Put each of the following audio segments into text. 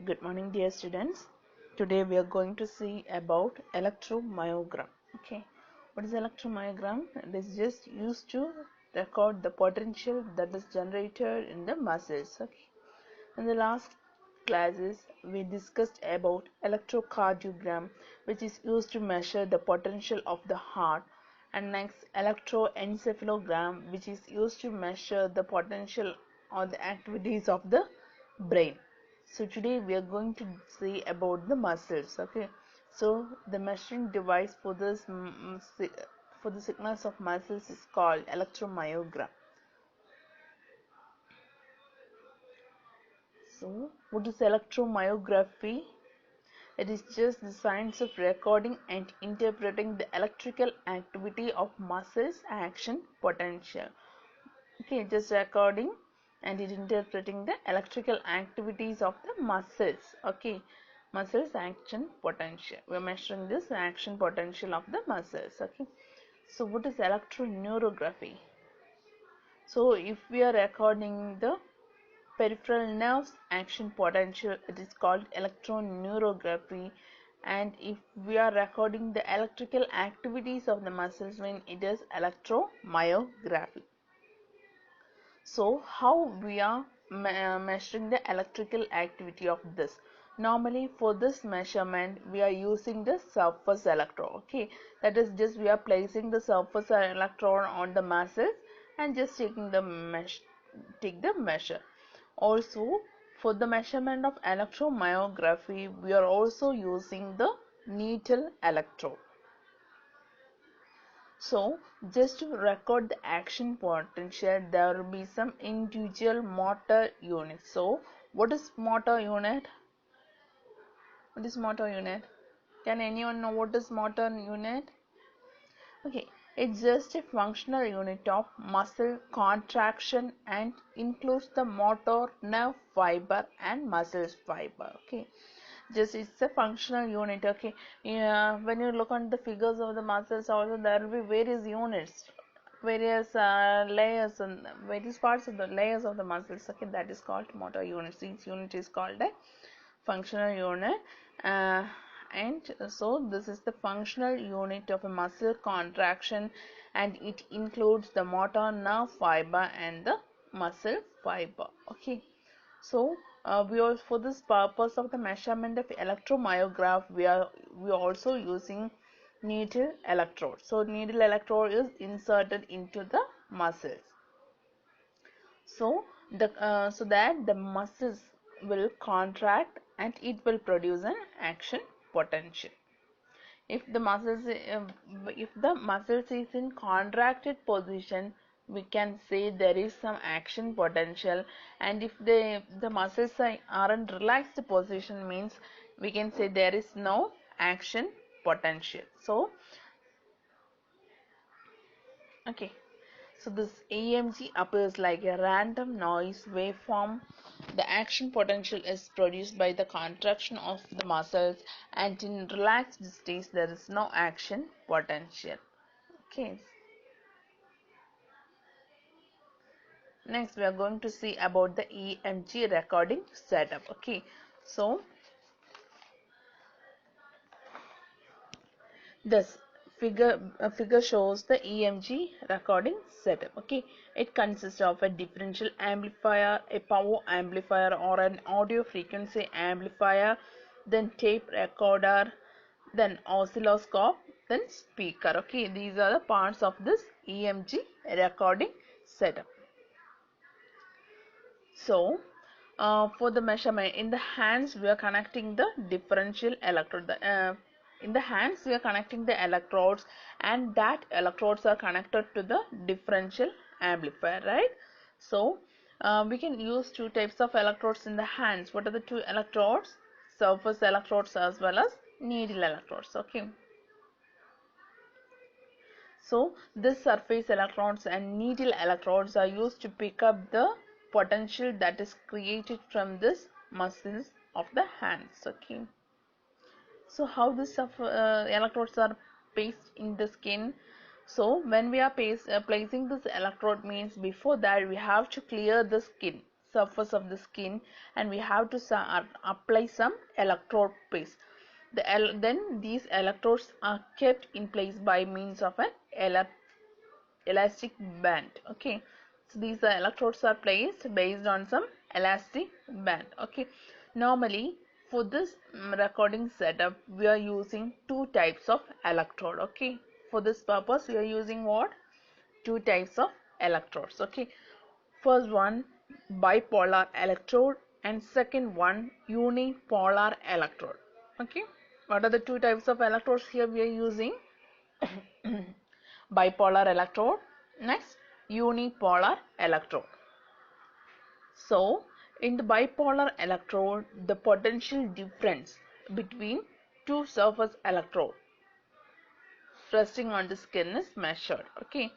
Good morning, dear students. Today we are going to see about electromyogram. Okay, what is electromyogram? It is just used to record the potential that is generated in the muscles. Okay, in the last classes we discussed about electrocardiogram, which is used to measure the potential of the heart, and next electroencephalogram, which is used to measure the potential or the activities of the brain. So today we are going to see about the muscles. Okay, so the measuring device for this for the signals of muscles is called electromyogram. So what is electromyography? It is just the science of recording and interpreting the electrical activity of muscles action potential. Okay, just recording and interpreting the electrical activities of the muscles. Okay, muscles action potential. We are measuring this action potential of the muscles. Okay, so what is electroneurography? So if we are recording the peripheral nerves action potential, it is called electroneurography. And if we are recording the electrical activities of the muscles, when it is electromyography. So how we are measuring the electrical activity of this? Normally for this measurement we are using the surface electrode. Okay, that is just we are placing the surface electrode on the muscles and just taking the measure. Also for the measurement of electromyography we are also using the needle electrode. So just to record the action potential, there will be some individual motor units. So what is motor unit? What is motor unit? Can anyone know what is motor unit? Okay, it's just a functional unit of muscle contraction and includes the motor nerve fiber and muscle fiber. Okay, just it's a functional unit. Okay, yeah, when you look on the figures of the muscles also there will be various units, various layers and various parts of the layers of the muscles. Okay, that is called motor units. Each unit is called a functional unit. uh, and so this is the functional unit of a muscle contraction, and it includes the motor nerve fiber and the muscle fiber. Okay, so we are, for this purpose of the measurement of electromyograph, we are also using needle electrode. So needle electrode is inserted into the muscles, so so that the muscles will contract and it will produce an action potential. If the muscles is in contracted position, we can say there is some action potential, and if the muscles are in relaxed position, means we can say there is no action potential. So okay, so this EMG appears like a random noise waveform. The action potential is produced by the contraction of the muscles, and in relaxed states there is no action potential. Okay. Next we are going to see about the EMG recording setup. Okay. So this figure shows the EMG recording setup. Okay, it consists of a differential amplifier, a power amplifier or an audio frequency amplifier, then tape recorder, then oscilloscope, then speaker. Okay, these are the parts of this EMG recording setup. So for the measurement in the hands, we are connecting the differential electrode. In the hands, we are connecting the electrodes, and that electrodes are connected to the differential amplifier, right? So we can use two types of electrodes in the hands. What are the two electrodes? Surface electrodes as well as needle electrodes. Okay. So this surface electrodes and needle electrodes are used to pick up the potential that is created from this muscles of the hands. Okay. So how this electrodes are placed in the skin? So when we are placing this electrode, means before that we have to clear the skin. surface of the skin, and we have to apply some electrode paste. Then these electrodes are kept in place by means of an elastic band. Okay, so these electrodes are placed based on some elastic band. Okay, normally for this recording setup we are using two types of electrode. Okay, for this purpose we are using what? Two types of electrodes. Okay, first one bipolar electrode and second one unipolar electrode. Okay, what are the two types of electrodes here we are using? Bipolar electrode, next unipolar electrode. So in the bipolar electrode, the potential difference between two surface electrode resting on the skin is measured. Okay,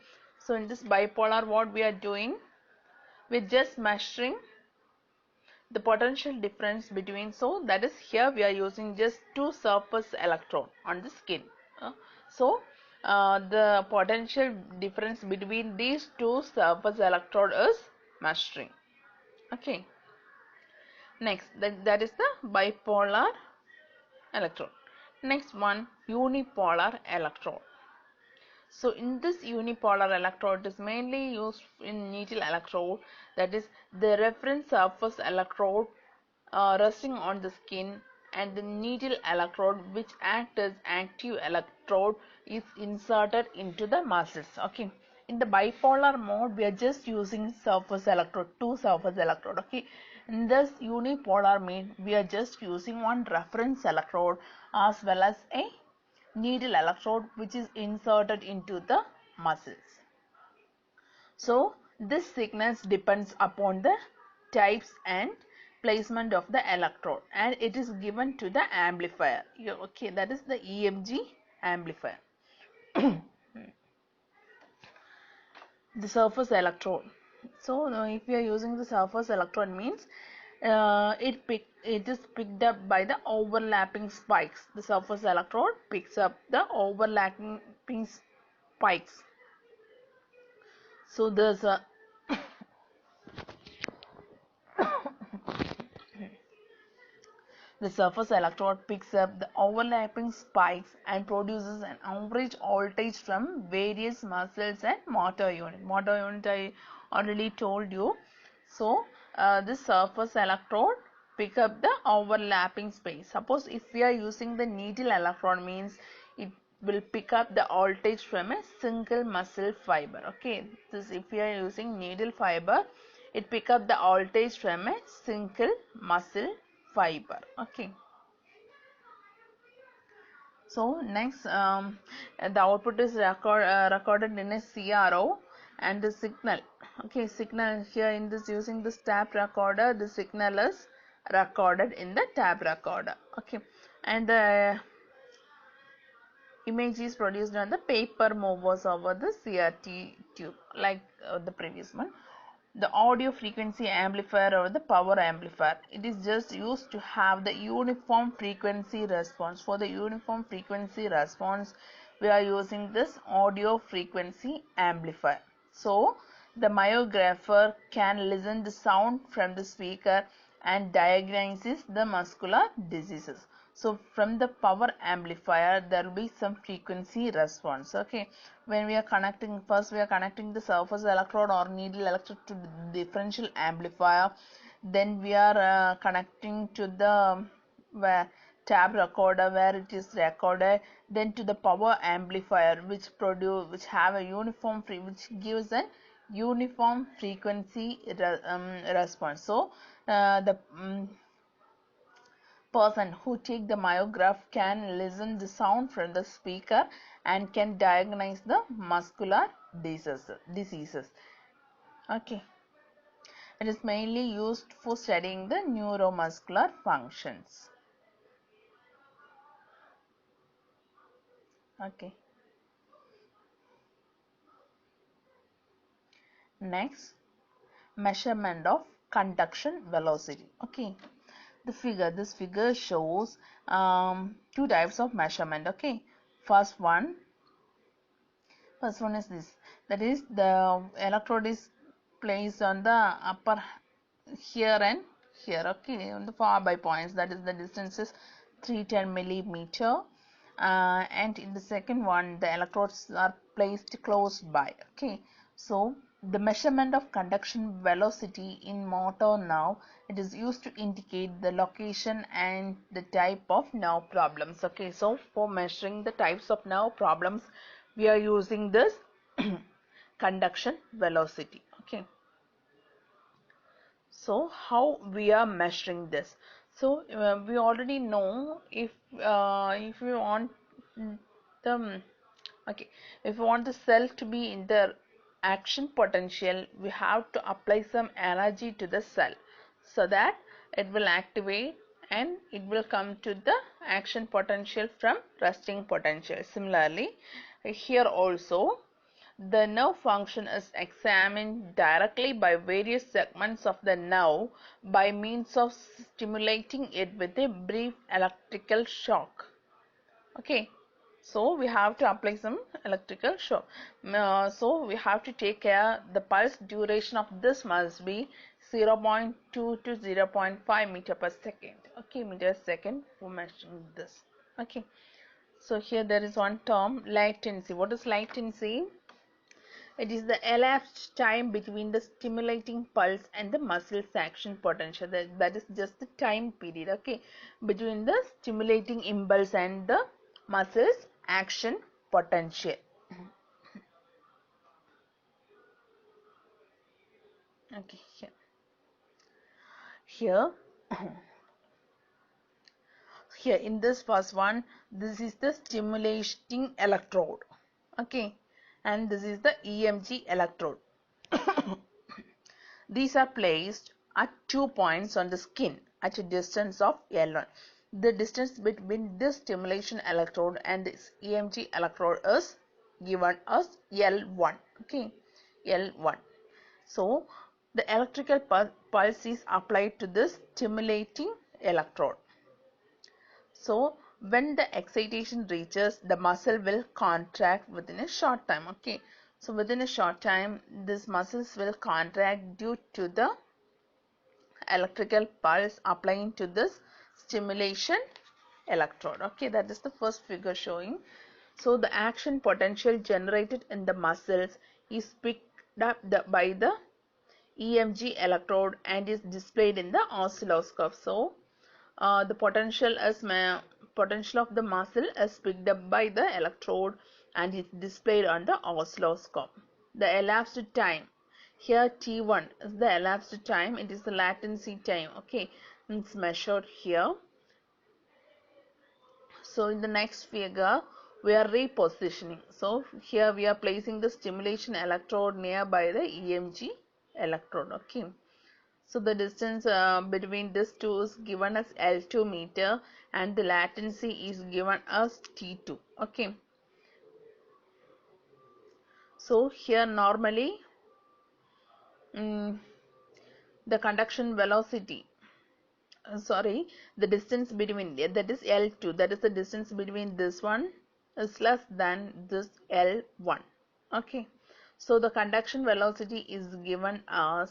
so in this bipolar, what we are doing, we're just measuring the potential difference between, so that is here we are using just two surface electrode on the skin. The potential difference between these two surface electrode is measuring. Okay, next that is the bipolar electrode. Next one, unipolar electrode. So in this unipolar electrode, it is mainly used in needle electrode, that is the reference surface electrode resting on the skin, and the needle electrode which acts as active electrode is inserted into the muscles. Okay, in the bipolar mode we are just using surface electrode, two surface electrode. Okay, in this unipolar mode we are just using one reference electrode as well as a needle electrode which is inserted into the muscles. So this thickness depends upon the types and placement of the electrode, and it is given to the amplifier. Okay, that is the EMG amplifier. The surface electrode. So if we are using the surface electrode means it is picked up by the overlapping spikes. The surface electrode picks up the overlapping spikes. So there's a the surface electrode picks up the overlapping spikes and produces an average voltage from various muscles and motor unit. Motor unit I already told you. So this surface electrode pick up the overlapping space. Suppose if we are using the needle electrode means it will pick up the voltage from a single muscle fiber. Okay, this if we are using needle fiber, it pick up the voltage from a single muscle fiber. Okay, so next the output is recorded in a CRO, and the signal, okay, signal here in this using this tape recorder, the signal is recorded in the tape recorder. Okay, and the image is produced on the paper movers over the CRT tube like the previous one. The audio frequency amplifier or the power amplifier, it is just used to have the uniform frequency response. For the uniform frequency response we are using this audio frequency amplifier. So the myographer can listen the sound from the speaker and diagnoses the muscular diseases. So from the power amplifier there will be some frequency response. Okay, when we are connecting, first we are connecting the surface electrode or needle electrode to the differential amplifier, then we are connecting to the tab recorder where it is recorded, then to the power amplifier which have a uniform which gives a uniform frequency response. So the person who take the myograph can listen the sound from the speaker and can diagnose the muscular diseases. Okay, it is mainly used for studying the neuromuscular functions. Okay, next, measurement of conduction velocity. Okay, this figure shows two types of measurement. Okay, first one is this, that is the electrode is placed on the upper here and here. Okay, on the far by points, that is the distance is 310 millimeter. And in the second one, the electrodes are placed close by. Okay, so the measurement of conduction velocity in motor nerve, it is used to indicate the location and the type of nerve problems. Okay, so for measuring the types of nerve problems, we are using this conduction velocity. Okay, so how we are measuring this? So we already know if we want the okay, if we want the cell to be in the action potential, we have to apply some energy to the cell so that it will activate and it will come to the action potential from resting potential. Similarly, here also the nerve function is examined directly by various segments of the nerve by means of stimulating it with a brief electrical shock. Okay, so we have to apply some electrical shock. So we have to take care the pulse duration of this must be 0.2 to 0.5 meter per second. Okay, meter per second for measuring this. Okay, so here there is one term, latency. What is latency? It is the elapsed time between the stimulating pulse and the muscle's action potential. That is just the time period, okay, between the stimulating impulse and the muscle's action potential. Okay, here here in this first one, this is the stimulating electrode, okay, and this is the EMG electrode. These are placed at 2 points on the skin at a distance of L1. The distance between this stimulation electrode and this EMG electrode is given as L1. Okay, L1. So the electrical pulse is applied to this stimulating electrode. So when the excitation reaches, the muscle will contract within a short time. Okay, so within a short time, these muscles will contract due to the electrical pulse applying to this stimulation electrode. Okay, that is the first figure showing. So the action potential generated in the muscles is picked up by the EMG electrode and is displayed in the oscilloscope. So the potential of the muscle is picked up by the electrode and is displayed on the oscilloscope. The elapsed time, here T1 is the elapsed time, it is the latency time. Okay, it's measured here. So in the next figure we are repositioning. So here we are placing the stimulation electrode nearby the EMG electrode. Okay, so the distance between these two is given as L2 meter and the latency is given as T2. Okay, so here normally the conduction velocity, the distance between, that is L2, that is the distance between this one is less than this L1. Okay, so the conduction velocity is given as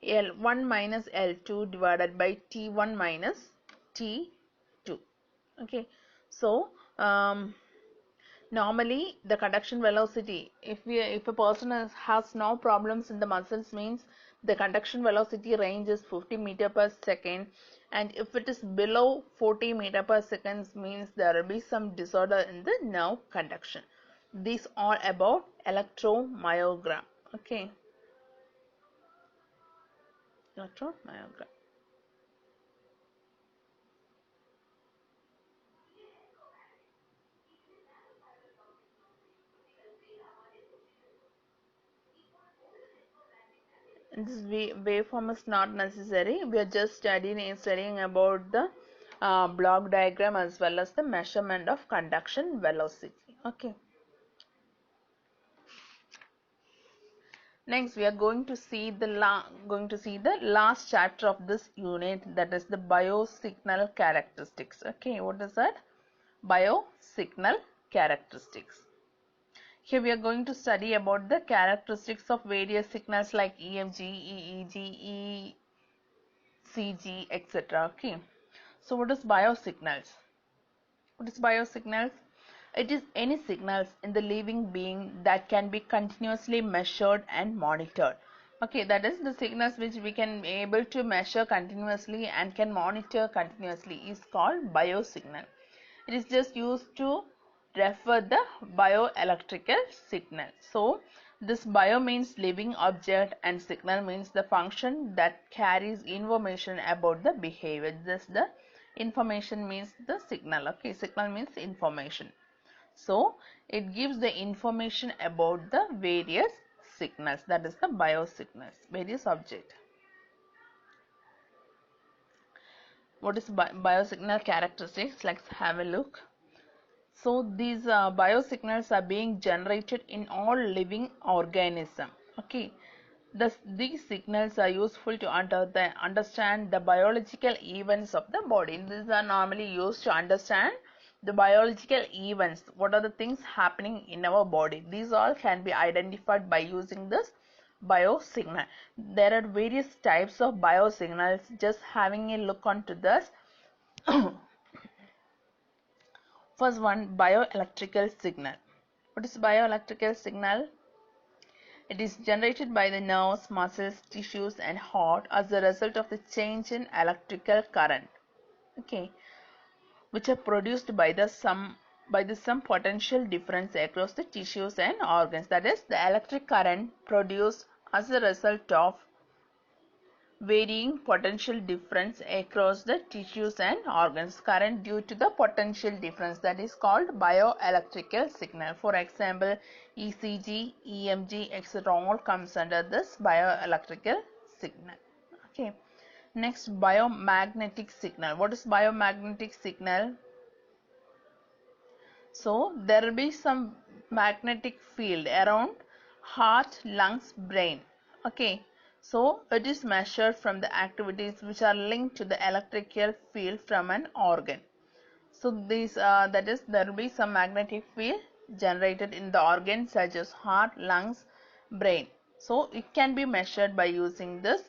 L1 minus L2 divided by T1 minus T2. Okay, so normally the conduction velocity, if a person has no problems in the muscles, means the conduction velocity range is 50 meter per second, and if it is below 40 meter per second means there will be some disorder in the nerve conduction. These are about electromyogram. Okay, electromyogram. This waveform is not necessary. We are just studying about the block diagram as well as the measurement of conduction velocity. Okay, next we are going to see the last chapter of this unit, that is the biosignal characteristics. Okay, what is that? Biosignal characteristics. Here we are going to study about the characteristics of various signals like EMG, EEG, ECG, etc. Okay. So what is biosignals? What is biosignals? It is any signals in the living being that can be continuously measured and monitored. Okay, that is the signals which we can be able to measure continuously and can monitor continuously is called biosignal. It is just used to refer the bioelectrical signal. So this bio means living object and signal means the function that carries information about the behavior. Just the information means the signal. Okay, signal means information. So it gives the information about the various signals, that is the biosignals, various object. What is biosignal characteristics? Let's have a look. So these biosignals are being generated in all living organism. Okay, these signals are useful to understand the biological events of the body. These are normally used to understand the biological events. What are the things happening in our body? These all can be identified by using this biosignal. There are various types of biosignals. Just having a look onto this. First one, bioelectrical signal. What is bioelectrical signal? It is generated by the nerves, muscles, tissues and heart as a result of the change in electrical current. Okay, which are produced by the some potential difference across the tissues and organs. That is, the electric current produced as a result of varying potential difference across the tissues and organs. Current due to the potential difference, that is called bioelectrical signal. For example, ECG, EMG, etc. all comes under this bioelectrical signal. Okay. Next, biomagnetic signal. What is biomagnetic signal? So there will be some magnetic field around heart, lungs, brain. Okay. So it is measured from the activities which are linked to the electrical field from an organ. So these that is, there will be some magnetic field generated in the organs such as heart, lungs, brain. So it can be measured by using this.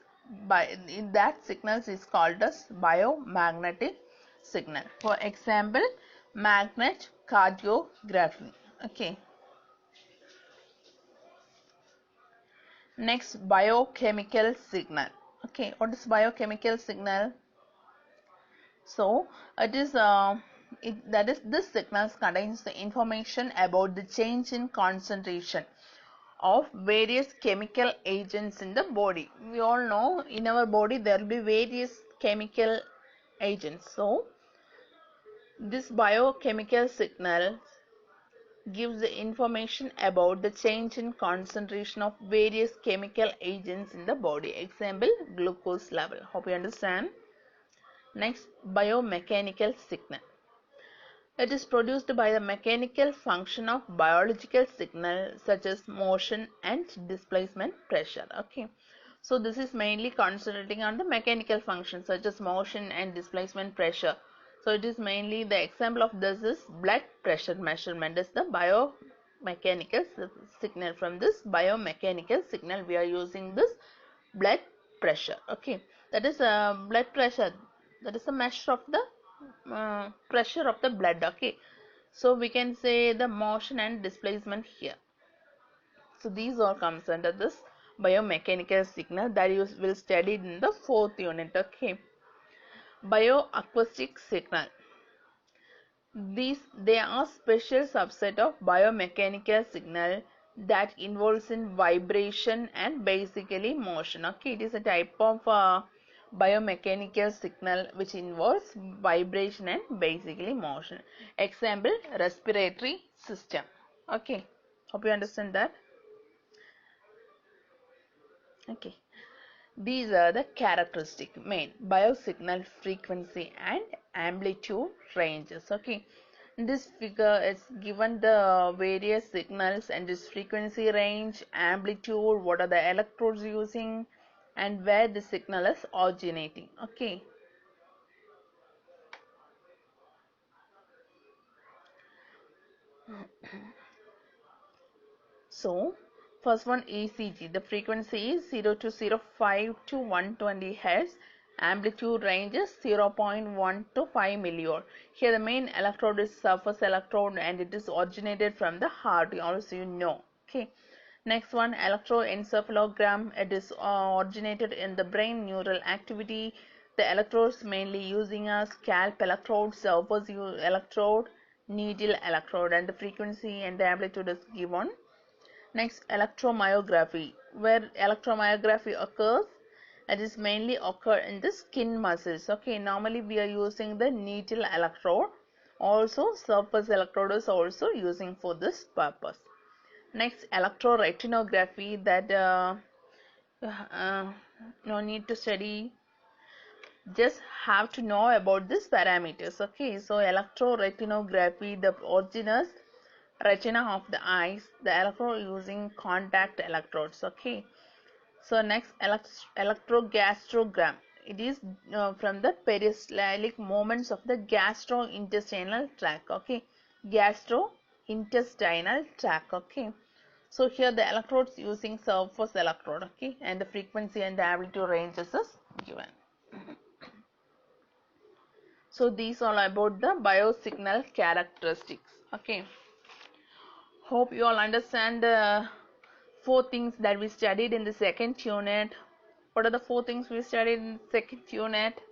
In that signals is called as biomagnetic signal. For example, magnet cardiography. Okay. Next, biochemical signal. Okay, what is biochemical signal? So it is that is, this signals contains the information about the change in concentration of various chemical agents in the body. We all know in our body there will be various chemical agents. So this biochemical signal gives the information about the change in concentration of various chemical agents in the body. Example, glucose level. Hope you understand. Next, biomechanical signal. It is produced by the mechanical function of biological signal such as motion and displacement pressure. Okay. So this is mainly concentrating on the mechanical functions such as motion and displacement pressure. So it is mainly, the example of this is blood pressure measurement is the biomechanical signal. From this biomechanical signal we are using this blood pressure. Okay, that is blood pressure, that is a measure of the pressure of the blood. Okay, so we can say the motion and displacement here. So these all comes under this biomechanical signal that you will study in the 4th unit. Okay, bioacoustic signal. They are special subset of biomechanical signal that involves in vibration and basically motion. Okay, it is a type of biomechanical signal which involves vibration and basically motion. Example, respiratory system. Okay, hope you understand that. Okay, these are the characteristic main biosignal frequency and amplitude ranges. Okay, in this figure it's given the various signals and this frequency range, amplitude, what are the electrodes using, and where the signal is originating. Okay, So first one, ECG. The frequency is 0 to 120 Hz. Amplitude range is 0.1 to 5 millivolt. Here the main electrode is surface electrode and it is originated from the heart, also you know. Okay. Next one, electroencephalogram. It is originated in the brain neural activity. The electrodes mainly using a scalp electrode, surface electrode, needle electrode, and the frequency and the amplitude is given. Next, electromyography. Where electromyography occurs, it is mainly occur in the skin muscles. Okay, normally we are using the needle electrode. Also, surface electrode is also using for this purpose. Next, electroretinography, that no need to study, just have to know about these parameters. Okay, so electroretinography, the original retina of the eyes, the electrode using contact electrodes. Okay, so next, electrogastrogram. It is from the peristaltic movements of the gastrointestinal tract. Okay, gastrointestinal tract. Okay, so here the electrodes using surface electrode. Okay, and the frequency and the amplitude ranges is given. So these are about the biosignal characteristics. Okay, hope you all understand the four things that we studied in the second unit. What are the four things we studied in the second unit?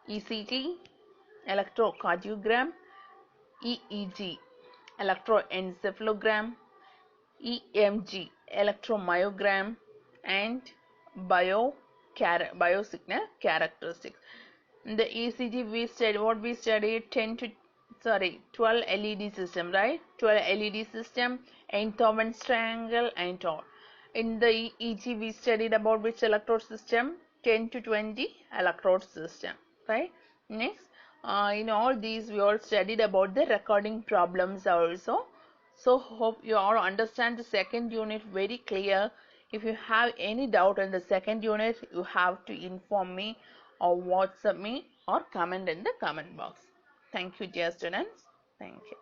ECG, electrocardiogram, EEG, electroencephalogram, EMG, electromyogram, and biosignal characteristics. In the ECG we studied, what we studied, 12 LED system, right? 12 LED system, Einthoven's triangle and all. In the EEG we studied about which electrode system? 10 to 20 electrode system, right? Next, in all these we all studied about the recording problems also. So hope you all understand the second unit very clear. If you have any doubt in the second unit, you have to inform me or WhatsApp me or comment in the comment box. Thank you, dear students. Thank you.